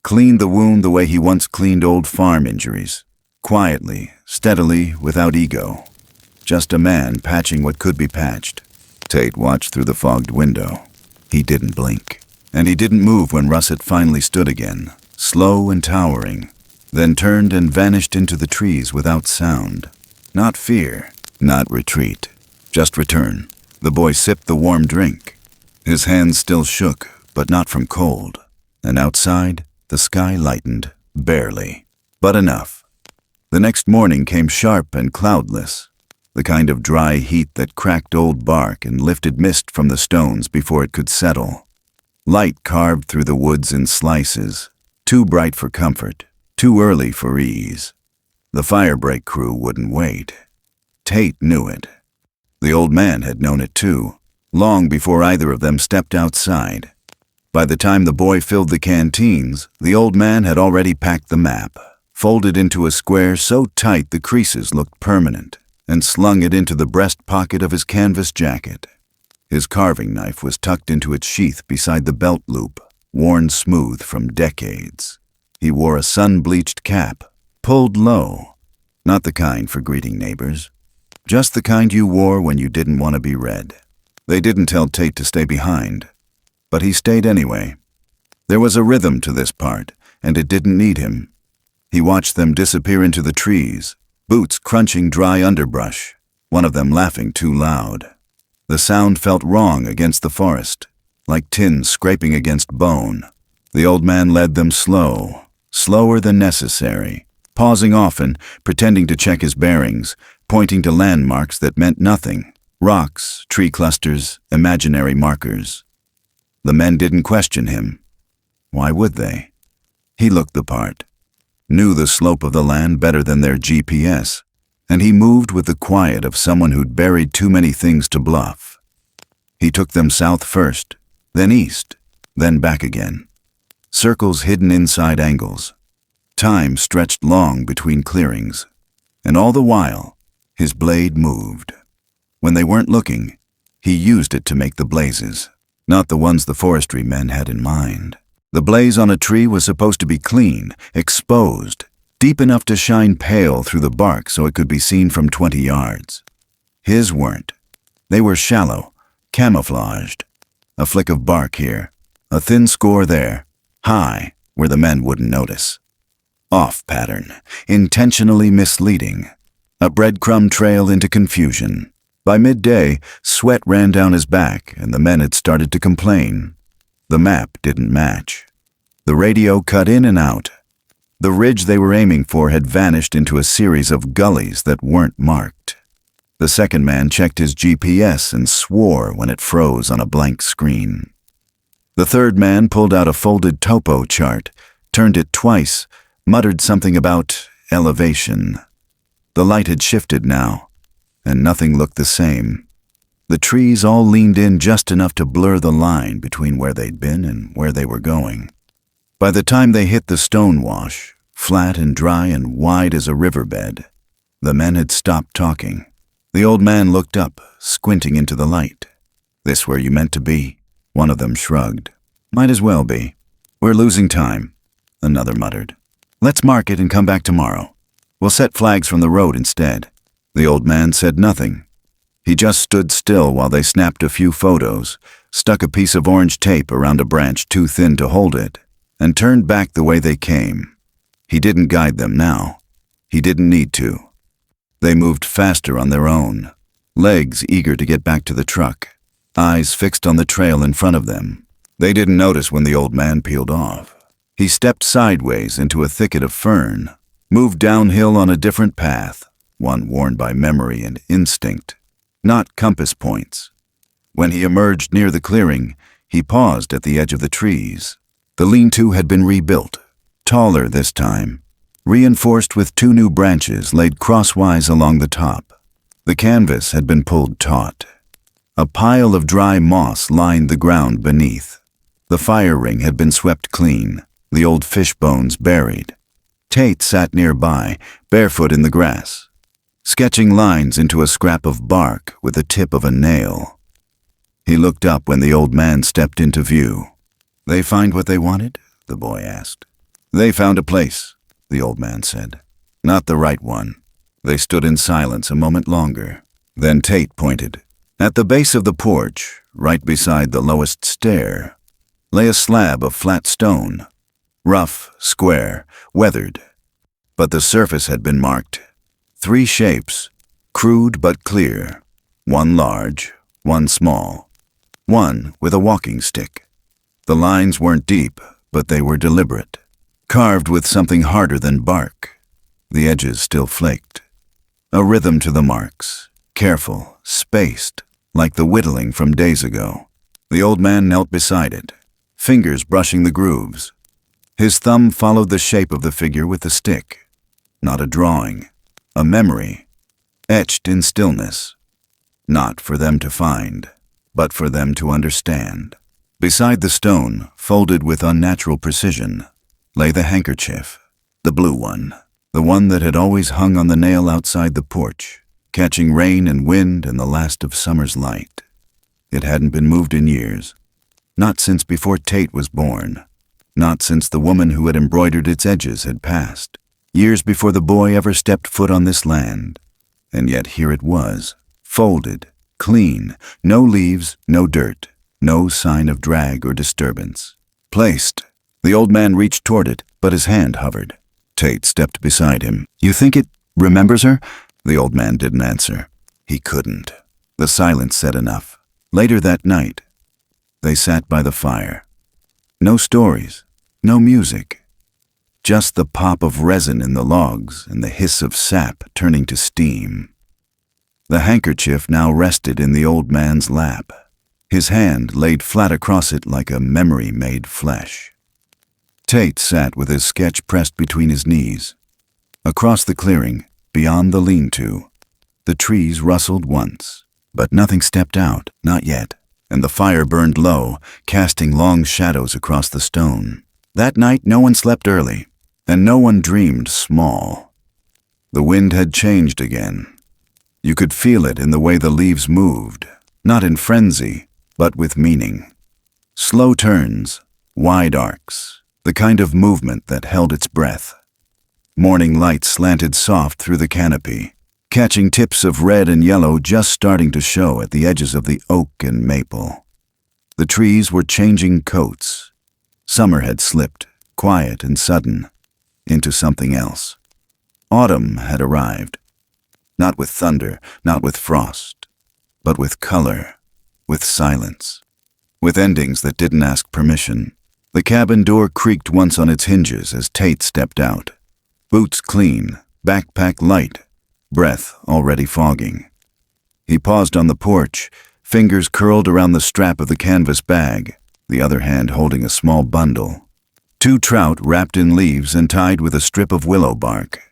[SPEAKER 2] Cleaned the wound the way he once cleaned old farm injuries, quietly, steadily, without ego. Just a man patching what could be patched. Tate watched through the fogged window. He didn't blink. And he didn't move when Russet finally stood again, slow and towering, then turned and vanished into the trees without sound. Not fear, not retreat, just return. The boy sipped the warm drink. His hands still shook, but not from cold. And outside, the sky lightened, barely, but enough. The next morning came sharp and cloudless, the kind of dry heat that cracked old bark and lifted mist from the stones before it could settle. Light carved through the woods in slices, too bright for comfort, too early for ease. The firebreak crew wouldn't wait. Tate knew it. The old man had known it too, long before either of them stepped outside. By the time the boy filled the canteens, the old man had already packed the map, folded into a square so tight the creases looked permanent, and slung it into the breast pocket of his canvas jacket. His carving knife was tucked into its sheath beside the belt loop, worn smooth from decades. He wore a sun-bleached cap, pulled low, not the kind for greeting neighbors, just the kind you wore when you didn't want to be read. They didn't tell Tate to stay behind, but he stayed anyway. There was a rhythm to this part, and it didn't need him. He watched them disappear into the trees, boots crunching dry underbrush, one of them laughing too loud. The sound felt wrong against the forest, like tin scraping against bone. The old man led them slow, slower than necessary, pausing often, pretending to check his bearings, pointing to landmarks that meant nothing, rocks, tree clusters, imaginary markers. The men didn't question him. Why would they? He looked the part, knew the slope of the land better than their GPS, and he moved with the quiet of someone who'd buried too many things to bluff. He took them south first, then east, then back again. Circles hidden inside angles. Time stretched long between clearings, and all the while, his blade moved. When they weren't looking, he used it to make the blazes, not the ones the forestry men had in mind. The blaze on a tree was supposed to be clean, exposed, deep enough to shine pale through the bark so it could be seen from 20 yards. His weren't. They were shallow, camouflaged. A flick of bark here, a thin score there, high where the men wouldn't notice. Off pattern, intentionally misleading. A breadcrumb trail into confusion. By midday, sweat ran down his back and the men had started to complain. The map didn't match. The radio cut in and out. The ridge they were aiming for had vanished into a series of gullies that weren't marked. The second man checked his GPS and swore when it froze on a blank screen. The third man pulled out a folded topo chart, turned it twice, muttered something about elevation. The light had shifted now, and nothing looked the same. The trees all leaned in just enough to blur the line between where they'd been and where they were going. By the time they hit the stone wash, flat and dry and wide as a riverbed, the men had stopped talking. The old man looked up, squinting into the light. "This where you meant to be?" One of them shrugged. "Might as well be. We're losing time," another muttered. "Let's mark it and come back tomorrow. We'll set flags from the road instead." The old man said nothing. He just stood still while they snapped a few photos, stuck a piece of orange tape around a branch too thin to hold it, and turned back the way they came. He didn't guide them now. He didn't need to. They moved faster on their own, legs eager to get back to the truck, eyes fixed on the trail in front of them. They didn't notice when the old man peeled off. He stepped sideways into a thicket of fern, moved downhill on a different path, one worn by memory and instinct, not compass points. When he emerged near the clearing, he paused at the edge of the trees. The lean-to had been rebuilt, taller this time, reinforced with 2 new branches laid crosswise along the top. The canvas had been pulled taut. A pile of dry moss lined the ground beneath. The fire ring had been swept clean, the old fish bones buried. Tate sat nearby, barefoot in the grass, sketching lines into a scrap of bark with the tip of a nail. He looked up when the old man stepped into view. "They find what they wanted?" the boy asked. "They found a place," the old man said. "Not the right one." They stood in silence a moment longer. Then Tate pointed. At the base of the porch, right beside the lowest stair, lay a slab of flat stone, rough, square, weathered. But the surface had been marked. 3 shapes, crude but clear, one large, one small, one with a walking stick. The lines weren't deep, but they were deliberate, carved with something harder than bark. The edges still flaked. A rhythm to the marks, careful, spaced, like the whittling from days ago. The old man knelt beside it, fingers brushing the grooves. His thumb followed the shape of the figure with the stick. Not a drawing, a memory, etched in stillness. Not for them to find, but for them to understand. Beside the stone, folded with unnatural precision, lay the handkerchief, the blue one, the one that had always hung on the nail outside the porch, catching rain and wind and the last of summer's light. It hadn't been moved in years, not since before Tate was born, not since the woman who had embroidered its edges had passed, years before the boy ever stepped foot on this land. And yet here it was, folded, clean, no leaves, no dirt, no sign of drag or disturbance. Placed. The old man reached toward it, but his hand hovered. Tate stepped beside him. "You think it remembers her?" The old man didn't answer. He couldn't. The silence said enough. Later that night, they sat by the fire. No stories, no music. Just the pop of resin in the logs and the hiss of sap turning to steam. The handkerchief now rested in the old man's lap, his hand laid flat across it like a memory made flesh. Tate sat with his sketch pressed between his knees. Across the clearing, beyond the lean-to, the trees rustled once, but nothing stepped out, not yet, and the fire burned low, casting long shadows across the stone. That night no one slept early, and no one dreamed small. The wind had changed again. You could feel it in the way the leaves moved, not in frenzy, but with meaning. Slow turns, wide arcs, the kind of movement that held its breath. Morning light slanted soft through the canopy, catching tips of red and yellow just starting to show at the edges of the oak and maple. The trees were changing coats. Summer had slipped, quiet and sudden, into something else. Autumn had arrived, not with thunder, not with frost, but with color, with silence, with endings that didn't ask permission. The cabin door creaked once on its hinges as Tate stepped out. Boots clean, backpack light, breath already fogging. He paused on the porch, fingers curled around the strap of the canvas bag, the other hand holding a small bundle. 2 trout wrapped in leaves and tied with a strip of willow bark.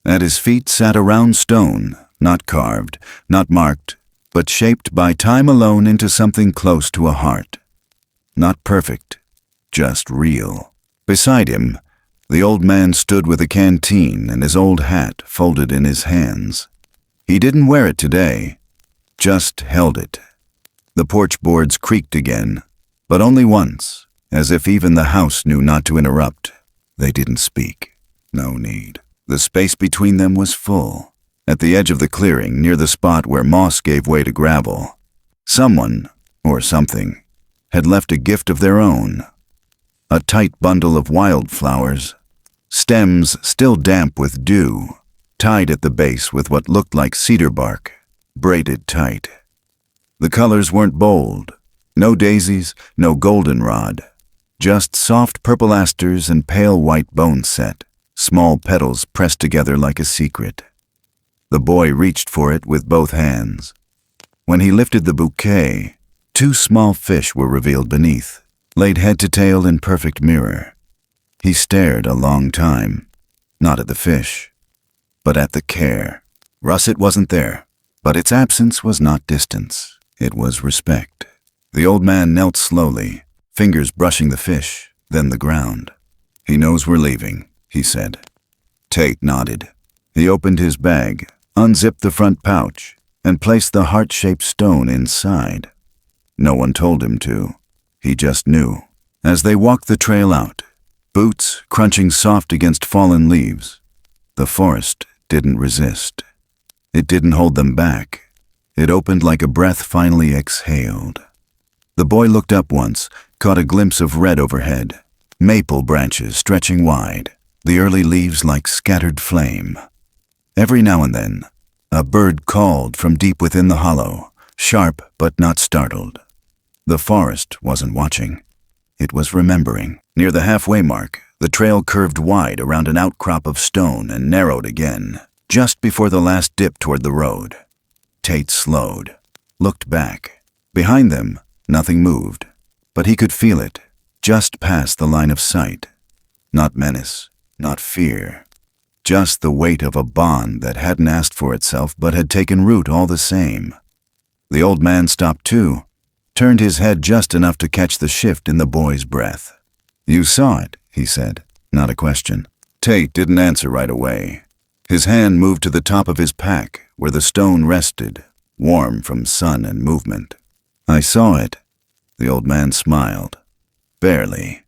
[SPEAKER 2] At his feet sat a round stone, not carved, not marked, but shaped by time alone into something close to a heart. Not perfect, just real. Beside him, the old man stood with a canteen and his old hat folded in his hands. He didn't wear it today, just held it. The porch boards creaked again, but only once, as if even the house knew not to interrupt. They didn't speak. No need. The space between them was full. At the edge of the clearing, near the spot where moss gave way to gravel, someone, or something, had left a gift of their own. A tight bundle of wildflowers, stems still damp with dew, tied at the base with what looked like cedar bark, braided tight. The colors weren't bold. No daisies, no goldenrod. Just soft purple asters and pale white boneset, small petals pressed together like a secret. The boy reached for it with both hands. When he lifted the bouquet, 2 small fish were revealed beneath, laid head to tail in perfect mirror. He stared a long time, not at the fish, but at the care. Russet wasn't there, but its absence was not distance. It was respect. The old man knelt slowly, fingers brushing the fish, then the ground. "He knows we're leaving," he said. Tate nodded. He opened his bag, unzipped the front pouch, and placed the heart-shaped stone inside. No one told him to. He just knew. As they walked the trail out, boots crunching soft against fallen leaves, the forest didn't resist. It didn't hold them back. It opened like a breath finally exhaled. The boy looked up once, caught a glimpse of red overhead, maple branches stretching wide, the early leaves like scattered flame. Every now and then, a bird called from deep within the hollow, sharp but not startled. The forest wasn't watching. It was remembering. Near the halfway mark, the trail curved wide around an outcrop of stone and narrowed again, just before the last dip toward the road. Tate slowed, looked back. Behind them, nothing moved, but he could feel it, just past the line of sight. Not menace, not fear. Just the weight of a bond that hadn't asked for itself but had taken root all the same. The old man stopped too, turned his head just enough to catch the shift in the boy's breath. "You saw it," he said, not a question. Tate didn't answer right away. His hand moved to the top of his pack, where the stone rested, warm from sun and movement. "I saw it." The old man smiled. Barely.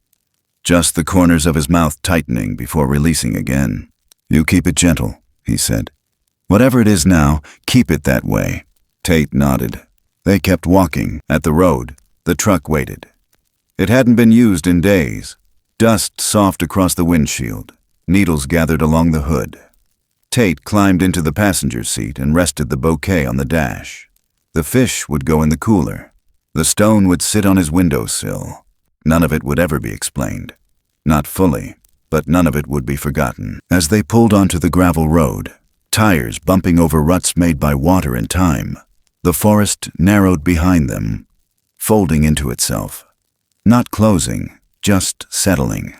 [SPEAKER 2] Just the corners of his mouth tightening before releasing again. "You keep it gentle," he said. "Whatever it is now, keep it that way." Tate nodded. They kept walking. At the road, the truck waited. It hadn't been used in days. Dust soft across the windshield. Needles gathered along the hood. Tate climbed into the passenger seat and rested the bouquet on the dash. The fish would go in the cooler. The stone would sit on his windowsill. None of it would ever be explained. Not fully, but none of it would be forgotten. As they pulled onto the gravel road, tires bumping over ruts made by water and time, the forest narrowed behind them, folding into itself. Not closing, just settling,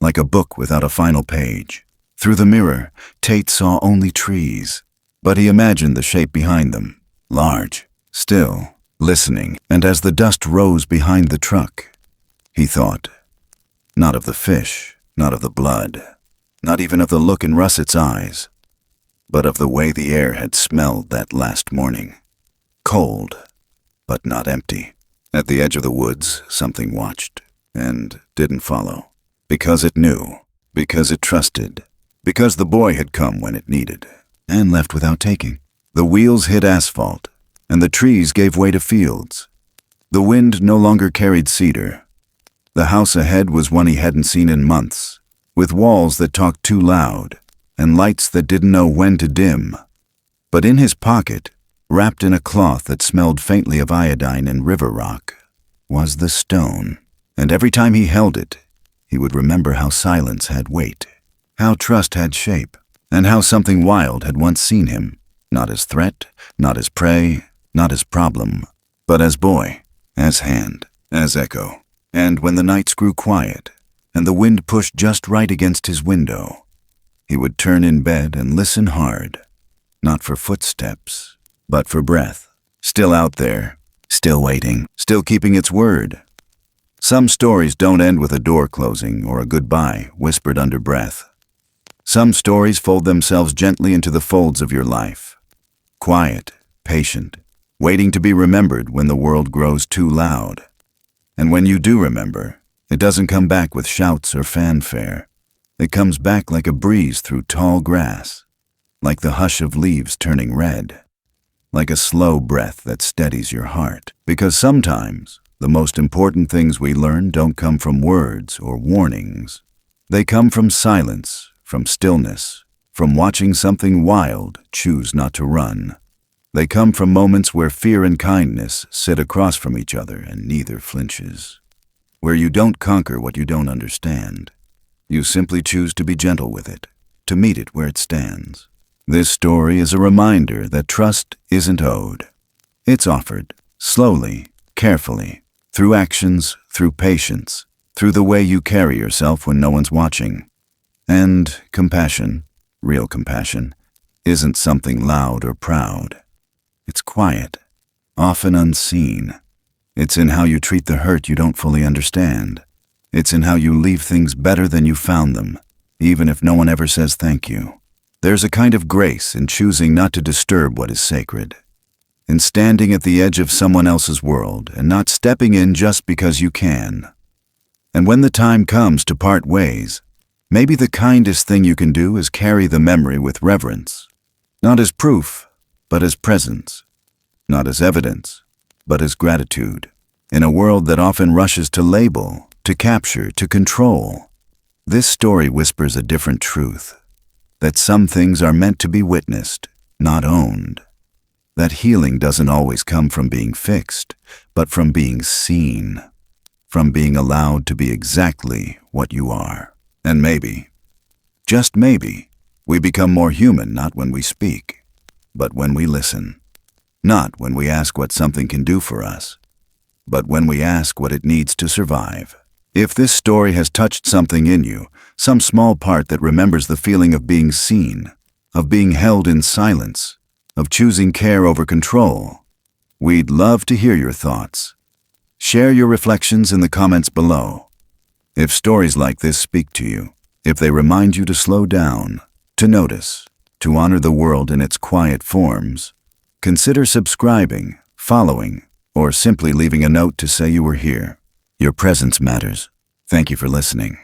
[SPEAKER 2] like a book without a final page. Through the mirror, Tate saw only trees, but he imagined the shape behind them, large, still, listening. And as the dust rose behind the truck, he thought, not of the fish, not of the blood, not even of the look in Russet's eyes, but of the way the air had smelled that last morning. Cold, but not empty. At the edge of the woods, something watched, and didn't follow. Because it knew, because it trusted, because the boy had come when it needed, and left without taking. The wheels hit asphalt, and the trees gave way to fields. The wind no longer carried cedar. The house ahead was one he hadn't seen in months, with walls that talked too loud, and lights that didn't know when to dim. But in his pocket, wrapped in a cloth that smelled faintly of iodine and river rock, was the stone. And every time he held it, he would remember how silence had weight, how trust had shape, and how something wild had once seen him, not as threat, not as prey, not as problem, but as boy, as hand, as echo. And when the nights grew quiet, and the wind pushed just right against his window, he would turn in bed and listen hard, not for footsteps, but for breath, still out there, still waiting, still keeping its word. Some stories don't end with a door closing or a goodbye whispered under breath. Some stories fold themselves gently into the folds of your life. Quiet, patient, waiting to be remembered when the world grows too loud. And when you do remember, it doesn't come back with shouts or fanfare. It comes back like a breeze through tall grass, like the hush of leaves turning red, like a slow breath that steadies your heart. Because sometimes, the most important things we learn don't come from words or warnings. They come from silence, from stillness, from watching something wild choose not to run. They come from moments where fear and kindness sit across from each other and neither flinches. Where you don't conquer what you don't understand. You simply choose to be gentle with it, to meet it where it stands. This story is a reminder that trust isn't owed. It's offered, slowly, carefully, through actions, through patience, through the way you carry yourself when no one's watching. And compassion, real compassion, isn't something loud or proud. It's quiet, often unseen, It's in how you treat the hurt you don't fully understand. It's in how you leave things better than you found them, even if no one ever says thank you. There's a kind of grace in choosing not to disturb what is sacred, in standing at the edge of someone else's world and not stepping in just because you can. And when the time comes to part ways, maybe the kindest thing you can do is carry the memory with reverence, not as proof, but as presence, not as evidence, but as gratitude. In a world that often rushes to label, to capture, to control, this story whispers a different truth, that some things are meant to be witnessed, not owned. That healing doesn't always come from being fixed, but from being seen, from being allowed to be exactly what you are. And maybe, just maybe, we become more human not when we speak, but when we listen. Not when we ask what something can do for us, but when we ask what it needs to survive. If this story has touched something in you, some small part that remembers the feeling of being seen, of being held in silence, of choosing care over control, we'd love to hear your thoughts. Share your reflections in the comments below. If stories like this speak to you, if they remind you to slow down, to notice, to honor the world in its quiet forms, consider subscribing, following, or simply leaving a note to say you were here. Your presence matters. Thank you for listening.